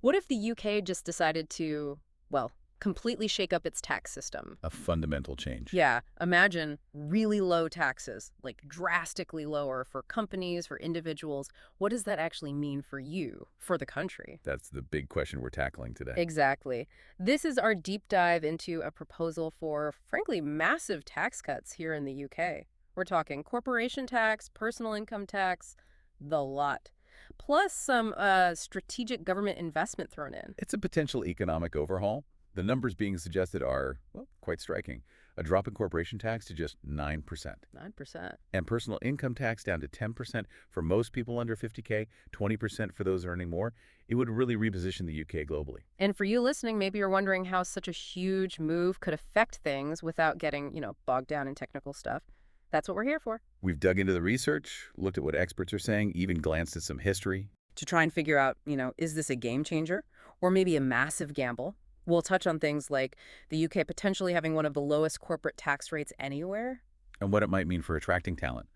What if the UK just decided to, well, completely shake up its tax system? A fundamental change. Yeah, imagine really low taxes, like drastically lower for companies, for individuals. What does that actually mean for you, for the country? That's the big question we're tackling today. Exactly. This is our deep dive into a proposal for, frankly, massive tax cuts here in the UK. We're talking corporation tax, personal income tax, the lot. Plus some strategic government investment thrown in. It's a potential economic overhaul. The numbers being suggested are, well, quite striking. A drop in corporation tax to just 9%, 9%. and personal income tax down to 10% for most people under 50K, 20% for those earning more. It would really reposition the UK globally. And for you listening, maybe you're wondering how such a huge move could affect things without getting, bogged down in technical stuff. That's what we're here for. We've dug into the research, looked at what experts are saying, even glanced at some history. To try and figure out, is this a game changer or maybe a massive gamble? We'll touch on things like the UK potentially having one of the lowest corporate tax rates anywhere. And what it might mean for attracting talent,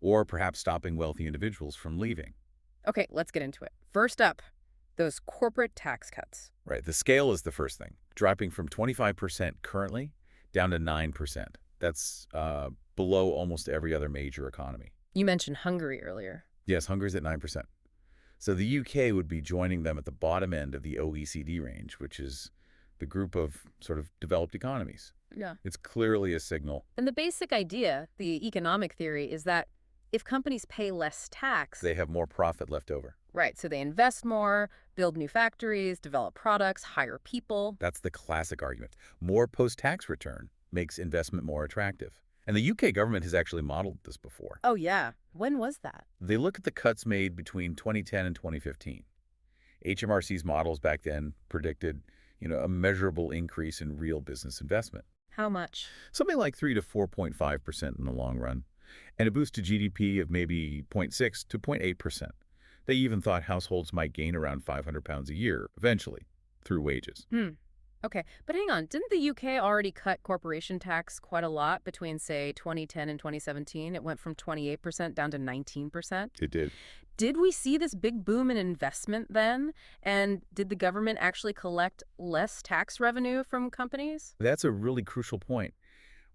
or perhaps stopping wealthy individuals from leaving. Okay, let's get into it. First up, those corporate tax cuts. Right, the scale is the first thing, dropping from 25% currently down to 9%. That's below almost every other major economy. You mentioned Hungary earlier. Yes, Hungary's at 9%. So the UK would be joining them at the bottom end of the OECD range, which is the group of sort of developed economies. Yeah. It's clearly a signal. And the basic idea, the economic theory, is that if companies pay less tax, They have more profit left over. right, so they invest more, build new factories, develop products, hire people. That's the classic argument. More post-tax return makes investment more attractive. And the UK government has actually modeled this before. Oh, yeah. When was that? They look at the cuts made between 2010 and 2015. HMRC's models back then predicted, a measurable increase in real business investment. How much? Something like 3 to 4.5% in the long run, and a boost to GDP of maybe 0.6 to 0.8%. They even thought households might gain around £500 a year, eventually, through wages. Okay, but hang on. Didn't the UK already cut corporation tax quite a lot between, say, 2010 and 2017? It went from 28% down to 19%. It did. Did we see this big boom in investment then? And did the government actually collect less tax revenue from companies? That's a really crucial point.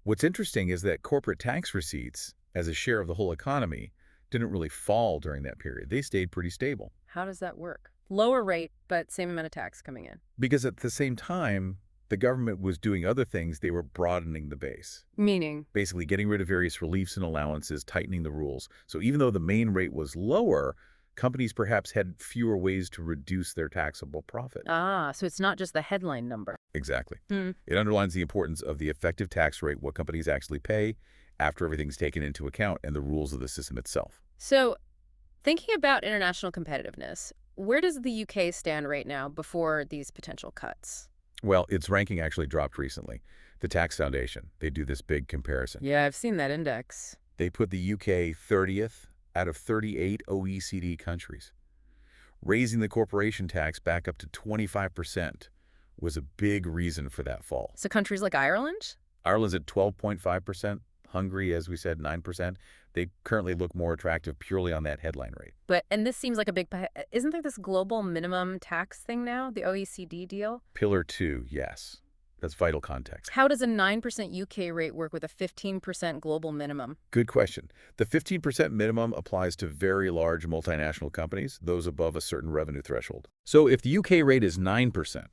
What's interesting is that corporate tax receipts, as a share of the whole economy, didn't really fall during that period. They stayed pretty stable. How does that work? Lower rate, but same amount of tax coming in. Because at the same time, the government was doing other things. They were broadening the base, Meaning? basically getting rid of various reliefs and allowances, tightening the rules. So even though the main rate was lower, companies perhaps had fewer ways to reduce their taxable profit. Ah, so it's not just the headline number. Exactly. Hmm. It underlines the importance of the effective tax rate, what companies actually pay after everything's taken into account, and the rules of the system itself. So, thinking about international competitiveness, where does the UK stand right now before these potential cuts? Well, its ranking actually dropped recently. The Tax Foundation, they do this big comparison. Yeah, I've seen that index. They put the UK 30th out of 38 OECD countries. Raising the corporation tax back up to 25% was a big reason for that fall. So countries like Ireland? Ireland's at 12.5%. Hungary, as we said, 9%. They currently look more attractive purely on that headline rate. And this seems like a big, isn't there this global minimum tax thing now, the OECD deal? Pillar 2, yes. That's vital context. How does a 9% UK rate work with a 15% global minimum? Good question. The 15% minimum applies to very large multinational companies, those above a certain revenue threshold. So if the UK rate is 9%,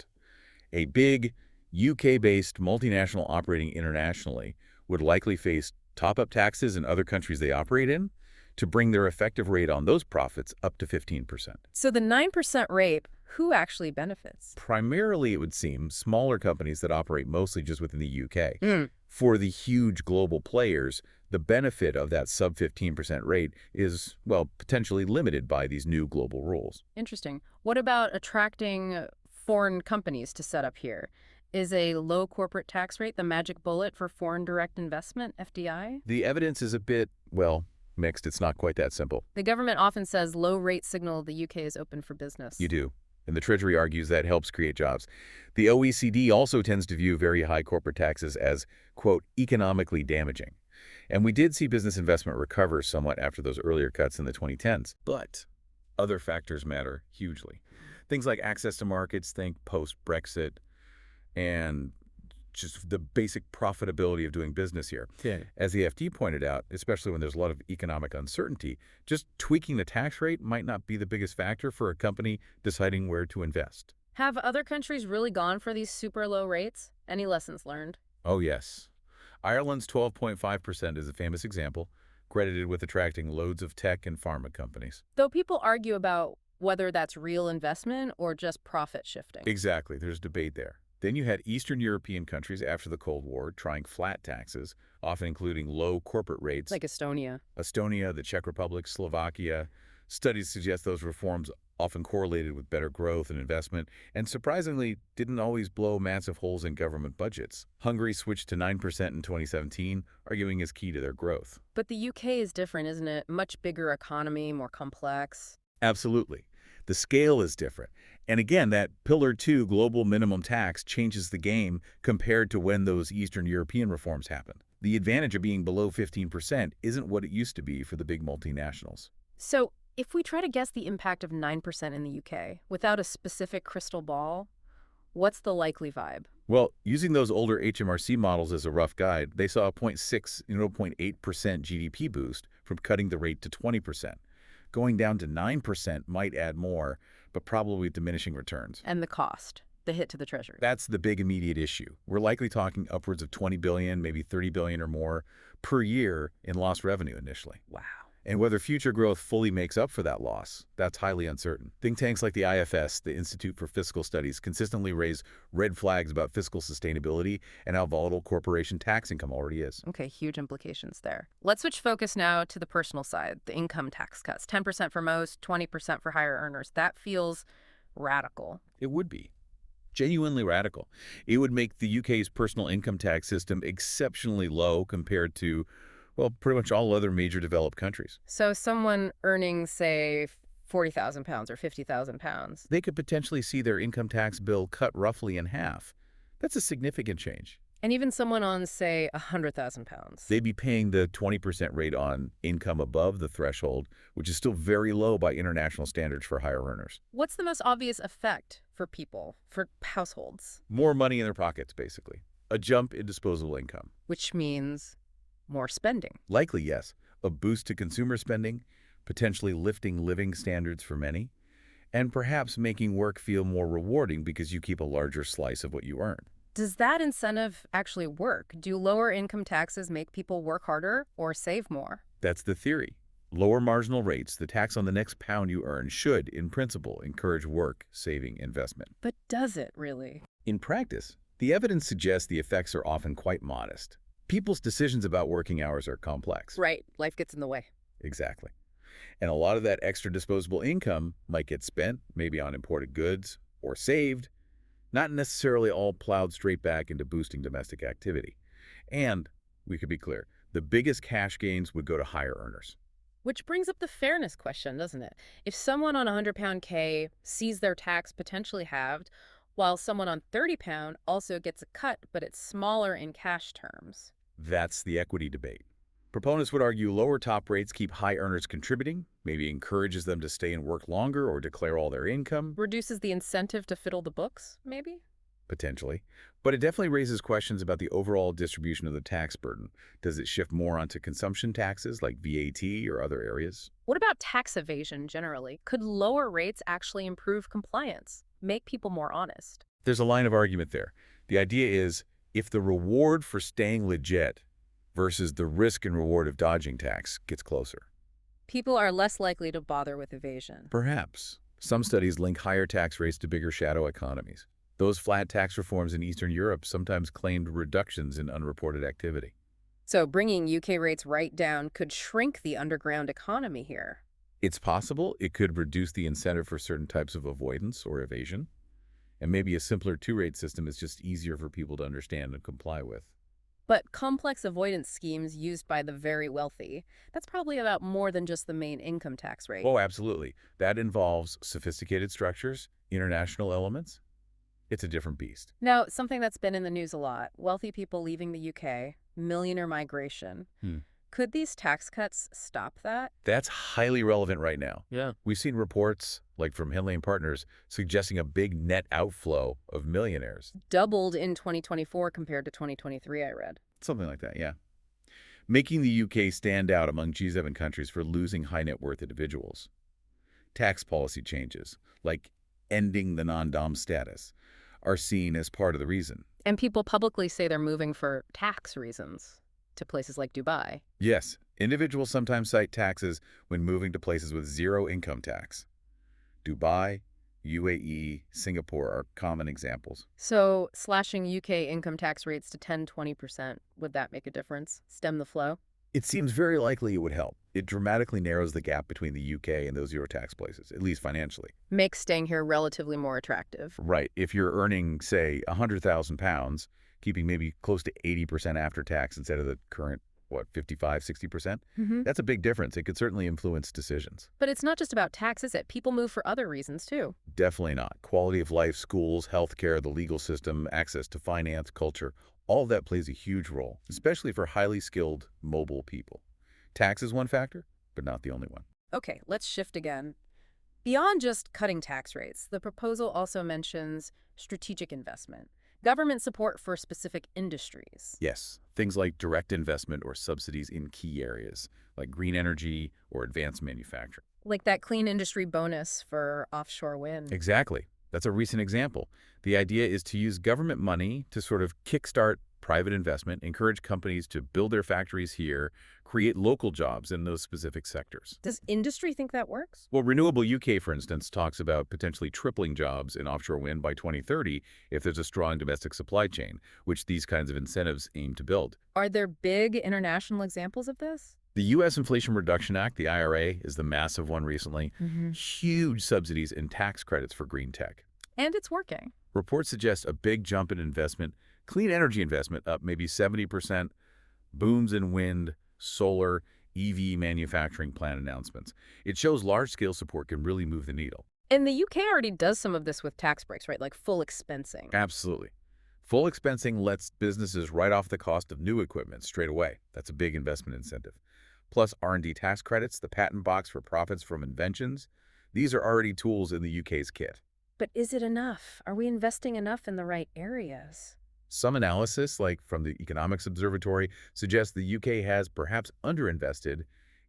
a big UK-based multinational operating internationally would likely face top-up taxes in other countries they operate in to bring their effective rate on those profits up to 15%. So the 9% rate, who actually benefits? Primarily, it would seem, smaller companies that operate mostly just within the UK. For the huge global players, the benefit of that sub 15% rate is, well, potentially limited by these new global rules. Interesting. What about attracting foreign companies to set up here? Is a low corporate tax rate the magic bullet for foreign direct investment, FDI? The evidence is a bit, well, mixed. It's not quite that simple. The government often says low rate signal the UK is open for business. You do. And the Treasury argues that helps create jobs. The OECD also tends to view very high corporate taxes as, quote, economically damaging. And we did see business investment recover somewhat after those earlier cuts in the 2010s. But other factors matter hugely. Things like access to markets, think post-Brexit, and just the basic profitability of doing business here. Yeah. As the FD pointed out, especially when there's a lot of economic uncertainty, just tweaking the tax rate might not be the biggest factor for a company deciding where to invest. Have other countries really gone for these super low rates? Any lessons learned? Oh, yes. Ireland's 12.5% is a famous example, credited with attracting loads of tech and pharma companies. Though people argue about whether that's real investment or just profit shifting. Exactly, there's debate there. Then you had Eastern European countries after the Cold War trying flat taxes, often including low corporate rates. Like Estonia. Estonia, the Czech Republic, Slovakia. Studies suggest those reforms often correlated with better growth and investment, and surprisingly didn't always blow massive holes in government budgets. Hungary switched to 9% in 2017, arguing is key to their growth. But the UK is different, isn't it? Much bigger economy, more complex. Absolutely. The scale is different. And again, that Pillar 2 global minimum tax changes the game compared to when those Eastern European reforms happened. The advantage of being below 15% isn't what it used to be for the big multinationals. So, if we try to guess the impact of 9% in the UK without a specific crystal ball, what's the likely vibe? Well, using those older HMRC models as a rough guide, they saw a 0.6, 0.8% GDP boost from cutting the rate to 20%. Going down to 9% might add more, but probably with diminishing returns. And the cost, the hit to the treasury. That's the big immediate issue. We're likely talking upwards of 20 billion, maybe 30 billion or more per year in lost revenue initially. Wow. And whether future growth fully makes up for that loss, that's highly uncertain. Think tanks like the IFS, the Institute for Fiscal Studies, consistently raise red flags about fiscal sustainability and how volatile corporation tax income already is. Okay, huge implications there. Let's switch focus now to the personal side, the income tax cuts. 10% for most, 20% for higher earners. That feels radical. It would be. Genuinely radical. It would make the UK's personal income tax system exceptionally low compared to, well, pretty much all other major developed countries. So someone earning, say, £40,000 or £50,000. They could potentially see their income tax bill cut roughly in half. That's a significant change. And even someone on, say, £100,000. They'd be paying the 20% rate on income above the threshold, which is still very low by international standards for higher earners. What's the most obvious effect for people, for households? More money in their pockets, basically. A jump in disposable income. Which means more spending. Likely, yes. A boost to consumer spending, potentially lifting living standards for many, and perhaps making work feel more rewarding because you keep a larger slice of what you earn. Does that incentive actually work? Do lower income taxes make people work harder or save more? That's the theory. Lower marginal rates, the tax on the next pound you earn, should, in principle, encourage work, saving, investment. But does it really? In practice, the evidence suggests the effects are often quite modest. People's decisions about working hours are complex. Right. Life gets in the way. Exactly. And a lot of that extra disposable income might get spent, maybe on imported goods, or saved, not necessarily all plowed straight back into boosting domestic activity. And, we could be clear, the biggest cash gains would go to higher earners. Which brings up the fairness question, doesn't it? If someone on £100 K sees their tax potentially halved, while someone on £30 also gets a cut, but it's smaller in cash terms. That's the equity debate. Proponents would argue lower top rates keep high earners contributing, maybe encourages them to stay and work longer or declare all their income. Reduces the incentive to fiddle the books, maybe? Potentially. But it definitely raises questions about the overall distribution of the tax burden. Does it shift more onto consumption taxes like VAT or other areas? What about tax evasion generally? Could lower rates actually improve compliance, make people more honest? There's a line of argument there. The idea is, if the reward for staying legit versus the risk and reward of dodging tax gets closer. People are less likely to bother with evasion. Perhaps. Some studies link higher tax rates to bigger shadow economies. Those flat tax reforms in Eastern Europe sometimes claimed reductions in unreported activity. So bringing UK rates right down could shrink the underground economy here. It's possible it could reduce the incentive for certain types of avoidance or evasion. And maybe a simpler two-rate system is just easier for people to understand and comply with. But complex avoidance schemes used by the very wealthy, that's probably about more than just the main income tax rate. Oh, absolutely. That involves sophisticated structures, international elements. It's a different beast. Now, something that's been in the news a lot, wealthy people leaving the UK, millionaire migration. Could these tax cuts stop that? That's highly relevant right now. Yeah. We've seen reports, like from Henley and Partners, suggesting a big net outflow of millionaires. Doubled in 2024 compared to 2023, I read. Something like that, yeah. Making the UK stand out among G7 countries for losing high net worth individuals. Tax policy changes, like ending the non-dom status, are seen as part of the reason. And people publicly say they're moving for tax reasons to places like Dubai. Yes, individuals sometimes cite taxes when moving to places with zero income tax. Dubai, UAE, Singapore are common examples. So slashing UK income tax rates to 10–20%, would that make a difference? Stem the flow? It seems very likely it would help. It dramatically narrows the gap between the UK and those zero tax places, at least financially. Makes staying here relatively more attractive. Right. If you're earning, say, £100,000, keeping maybe close to 80% after tax instead of the current, 55, 60%, that's a big difference. It could certainly influence decisions. But it's not just about tax, is it? People move for other reasons, too. Definitely not. Quality of life, schools, healthcare, the legal system, access to finance, culture, all of that plays a huge role, especially for highly skilled, mobile people. Tax is one factor, but not the only one. Okay, let's shift again. Beyond just cutting tax rates, the proposal also mentions strategic investment, government support for specific industries. Yes, things like direct investment or subsidies in key areas, like green energy or advanced manufacturing. Like that clean industry bonus for offshore wind. Exactly. That's a recent example. The idea is to use government money to sort of kickstart private investment, encourage companies to build their factories here, create local jobs in those specific sectors. Does industry think that works? Well, Renewable UK, for instance, talks about potentially tripling jobs in offshore wind by 2030 if there's a strong domestic supply chain, which these kinds of incentives aim to build. Are there big international examples of this? The U.S. Inflation Reduction Act, the IRA, is the massive one recently. Huge subsidies and tax credits for green tech. And it's working. Reports suggest a big jump in investment, clean energy investment up maybe 70%, booms in wind, solar, EV manufacturing plant announcements. It shows large-scale support can really move the needle. And the UK already does some of this with tax breaks, right? Like full expensing. Absolutely. Full expensing lets businesses write off the cost of new equipment straight away. That's a big investment incentive. Plus R&D tax credits, the patent box for profits from inventions. These are already tools in the UK's kit. But is it enough? Are we investing enough in the right areas? Some analysis, like from the Economics Observatory, suggests the UK has perhaps underinvested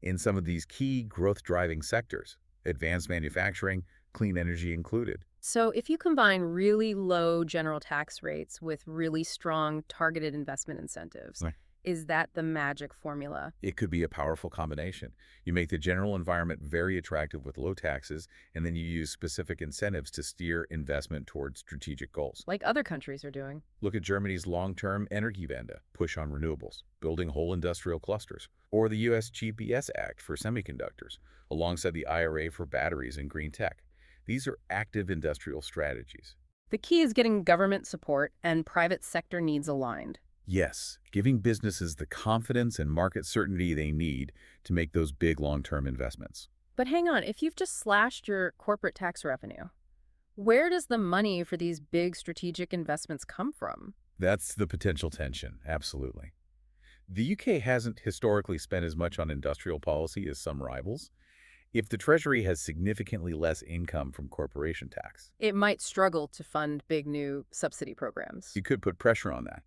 in some of these key growth-driving sectors, advanced manufacturing, clean energy included. So if you combine really low general tax rates with really strong targeted investment incentives, Right. is that the magic formula? It could be a powerful combination. You make the general environment very attractive with low taxes, and then you use specific incentives to steer investment towards strategic goals. Like other countries are doing. Look at Germany's long-term Energiewende, push on renewables, building whole industrial clusters, or the U.S. GPS Act for semiconductors, alongside the IRA for batteries and green tech. These are active industrial strategies. The key is getting government support and private sector needs aligned. Yes, giving businesses the confidence and market certainty they need to make those big long-term investments. But hang on, if you've just slashed your corporate tax revenue, where does the money for these big strategic investments come from? That's the potential tension, absolutely. The UK hasn't historically spent as much on industrial policy as some rivals. If the Treasury has significantly less income from corporation tax, It might struggle to fund big new subsidy programs. you could put pressure on that.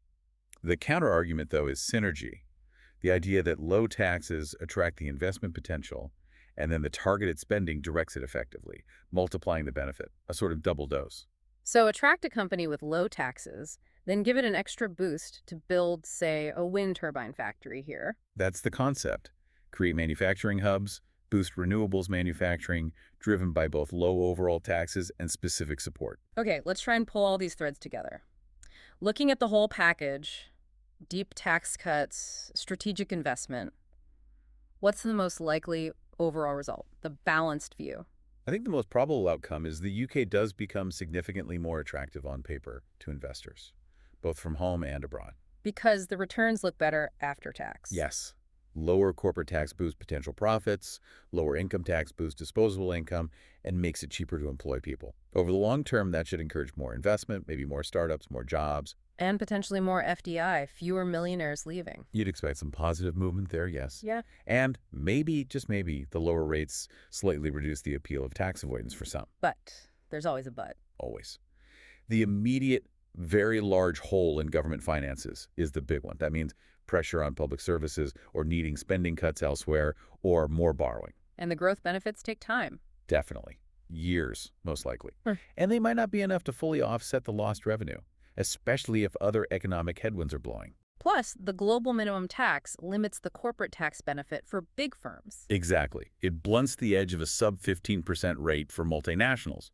The counterargument, though, is synergy, the idea that low taxes attract the investment potential, and then the targeted spending directs it effectively, multiplying the benefit, a sort of double dose. So attract a company with low taxes, then give it an extra boost to build, say, a wind turbine factory here. That's the concept. Create manufacturing hubs, boost renewables manufacturing, driven by both low overall taxes and specific support. Okay, let's try and pull all these threads together. Looking at the whole package, deep tax cuts, strategic investment, what's the most likely overall result, the balanced view? I think the most probable outcome is the UK does become significantly more attractive on paper to investors, both from home and abroad. Because the returns look better after tax. Yes. Lower corporate tax boosts potential profits, lower income tax boosts disposable income, and makes it cheaper to employ people. Over the long term, that should encourage more investment, maybe more startups, more jobs. And potentially more FDI, fewer millionaires leaving. You'd expect some positive movement there, yes. Yeah. And maybe, just maybe, the lower rates slightly reduce the appeal of tax avoidance for some. But there's always a but. Always. The immediate, very large hole in government finances is the big one. That means pressure on public services or needing spending cuts elsewhere or more borrowing. And the growth benefits take time. Definitely. Years, most likely. Hmm. And they might not be enough to fully offset the lost revenue, especially if other economic headwinds are blowing. Plus, the global minimum tax limits the corporate tax benefit for big firms. Exactly. It blunts the edge of a sub 15% rate for multinationals.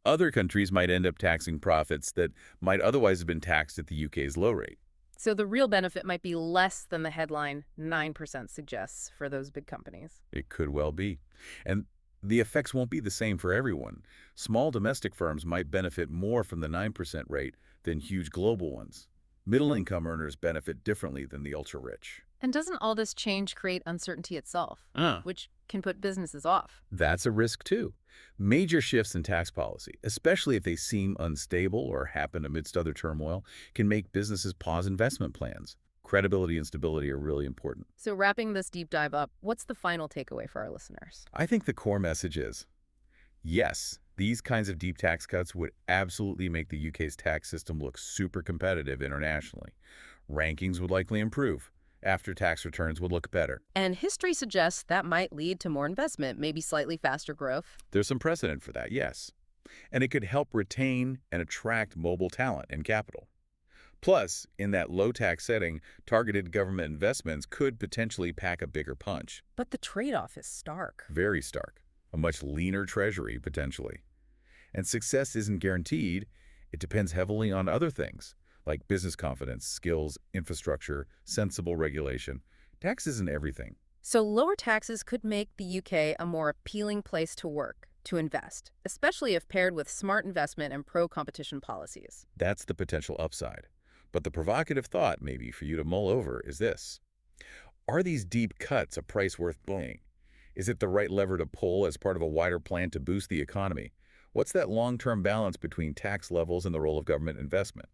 Other countries might end up taxing profits that might otherwise have been taxed at the UK's low rate. So the real benefit might be less than the headline 9% suggests for those big companies. It could well be. And the effects won't be the same for everyone. Small domestic firms might benefit more from the 9% rate than huge global ones. Middle-income earners benefit differently than the ultra-rich. And doesn't all this change create uncertainty itself, Ah. which can put businesses off? That's a risk, too. Major shifts in tax policy, especially if they seem unstable or happen amidst other turmoil, can make businesses pause investment plans. Credibility and stability are really important. So wrapping this deep dive up, what's the final takeaway for our listeners? I think the core message is, yes, these kinds of deep tax cuts would absolutely make the UK's tax system look super competitive internationally. Rankings would likely improve. After-tax returns would look better. And history suggests that might lead to more investment, maybe slightly faster growth. There's some precedent for that, yes. And it could help retain and attract mobile talent and capital. Plus, in that low-tax setting, targeted government investments could potentially pack a bigger punch. But the trade-off is stark. Very stark. A much leaner treasury, potentially. And success isn't guaranteed. It depends heavily on other things, like business confidence, skills, infrastructure, sensible regulation. Tax isn't everything. So lower taxes could make the UK a more appealing place to work, to invest, especially if paired with smart investment and pro-competition policies. That's the potential upside. But the provocative thought, maybe, for you to mull over is this. Are these deep cuts a price worth paying? Is it the right lever to pull as part of a wider plan to boost the economy? What's that long-term balance between tax levels and the role of government investment?